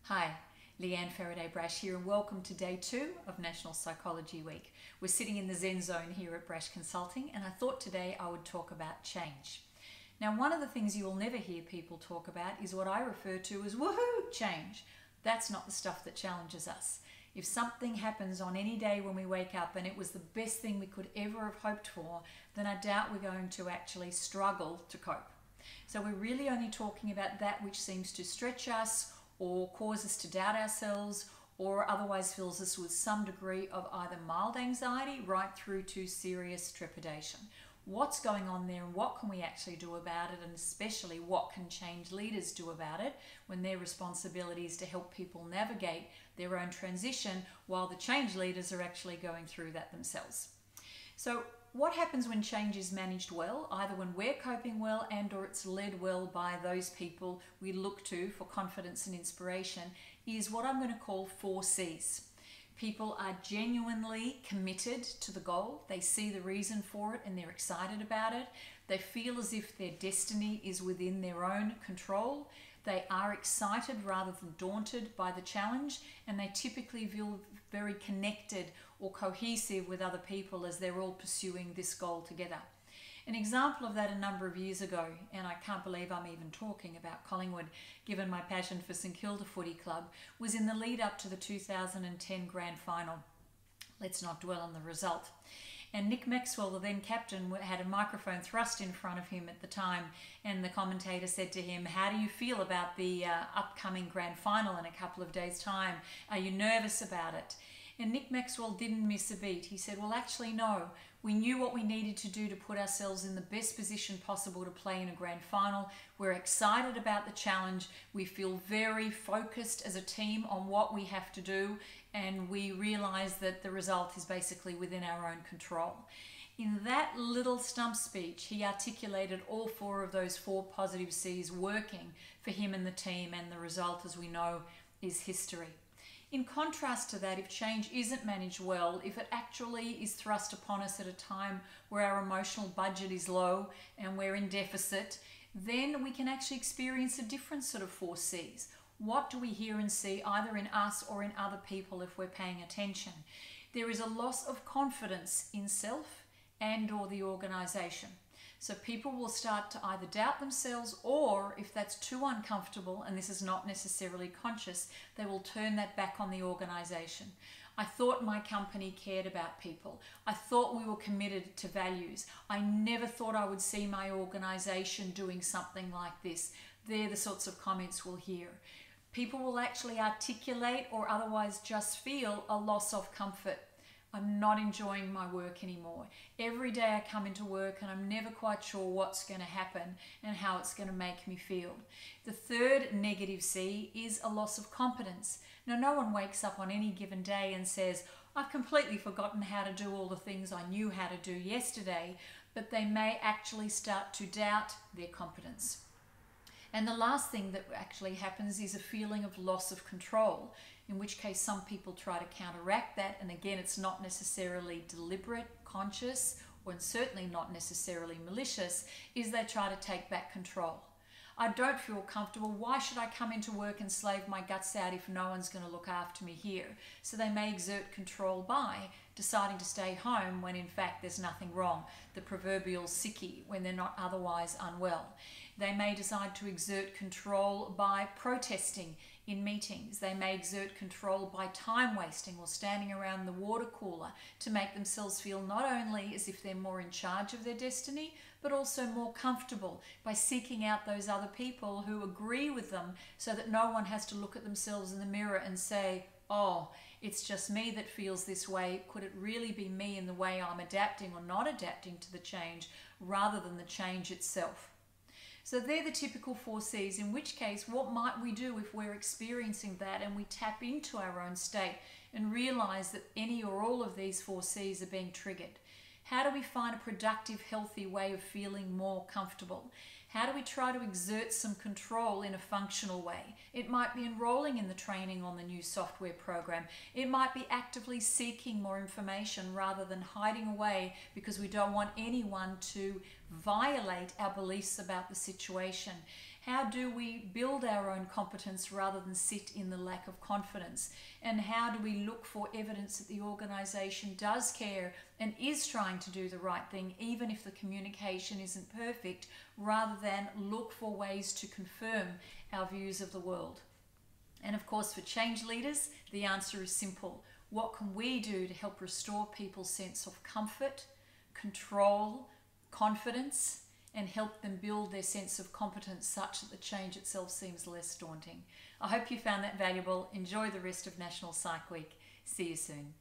Hi, Leanne Faraday-Brash here, and welcome to day 2 of National Psychology Week. We're sitting in the Zen zone here at Brash Consulting, and I thought today I would talk about change. Now, one of the things you will never hear people talk about is what I refer to as woohoo change. That's not the stuff that challenges us. If something happens on any day when we wake up and it was the best thing we could ever have hoped for, then I doubt we're going to actually struggle to cope. So we're really only talking about that which seems to stretch us or cause us to doubt ourselves, or otherwise fills us with some degree of either mild anxiety right through to serious trepidation. What's going on there and what can we actually do about it, and especially what can change leaders do about it when their responsibility is to help people navigate their own transition while the change leaders are actually going through that themselves. So what happens when change is managed well, either when we're coping well and or it's led well by those people we look to for confidence and inspiration, is what I'm going to call 4 C's. People are genuinely committed to the goal. They see the reason for it and they're excited about it. They feel as if their destiny is within their own control. They are excited rather than daunted by the challenge, and they typically feel very connected or cohesive with other people as they're all pursuing this goal together. An example of that a number of years ago, and I can't believe I'm even talking about Collingwood given my passion for St Kilda Footy Club, was in the lead up to the 2010 Grand Final. Let's not dwell on the result. And Nick Maxwell, the then captain, had a microphone thrust in front of him at the time, and the commentator said to him, "How do you feel about the upcoming grand final in a couple of days' time? Are you nervous about it?" And Nick Maxwell didn't miss a beat. He said, "Well, actually, no. We knew what we needed to do to put ourselves in the best position possible to play in a grand final. We're excited about the challenge. We feel very focused as a team on what we have to do, and we realize that the result is basically within our own control." In that little stump speech, he articulated all 4 of those 4 positive C's working for him and the team, and the result, as we know, is history. In contrast to that, if change isn't managed well, if it actually is thrust upon us at a time where our emotional budget is low and we're in deficit, then we can actually experience a different sort of 4 C's. What do we hear and see either in us or in other people if we're paying attention? There is a loss of confidence in self and or the organisation. So people will start to either doubt themselves, or if that's too uncomfortable, and this is not necessarily conscious, they will turn that back on the organisation. I thought my company cared about people. I thought we were committed to values. I never thought I would see my organisation doing something like this. They're the sorts of comments we'll hear. People will actually articulate or otherwise just feel a loss of comfort. I'm not enjoying my work anymore. Every day I come into work and I'm never quite sure what's going to happen and how it's going to make me feel. The 3rd negative C is a loss of competence. Now, no one wakes up on any given day and says, "I've completely forgotten how to do all the things I knew how to do yesterday," but they may actually start to doubt their competence. And the last thing that actually happens is a feeling of loss of control, in which case some people try to counteract that. And again, it's not necessarily deliberate, conscious, or certainly not necessarily malicious, is they try to take back control. I don't feel comfortable. Why should I come into work and slave my guts out if no one's going to look after me here? So they may exert control by deciding to stay home when in fact there's nothing wrong. The proverbial sickie when they're not otherwise unwell. They may decide to exert control by protesting in meetings. They may exert control by time wasting or standing around the water cooler to make themselves feel not only as if they're more in charge of their destiny, but also more comfortable by seeking out those other people who agree with them, so that no one has to look at themselves in the mirror and say, "Oh, it's just me that feels this way. Could it really be me in the way I'm adapting or not adapting to the change, rather than the change itself?" So they're the typical 4 C's, in which case, what might we do if we're experiencing that and we tap into our own state and realize that any or all of these 4 C's are being triggered? How do we find a productive, healthy way of feeling more comfortable? How do we try to exert some control in a functional way? It might be enrolling in the training on the new software program. It might be actively seeking more information rather than hiding away because we don't want anyone to violate our beliefs about the situation. How do we build our own competence rather than sit in the lack of confidence? And how do we look for evidence that the organisation does care and is trying to do the right thing, even if the communication isn't perfect, rather than look for ways to confirm our views of the world? And of course, for change leaders, the answer is simple. What can we do to help restore people's sense of comfort, control, confidence, and help them build their sense of competence such that the change itself seems less daunting? I hope you found that valuable. Enjoy the rest of National Psych Week. See you soon.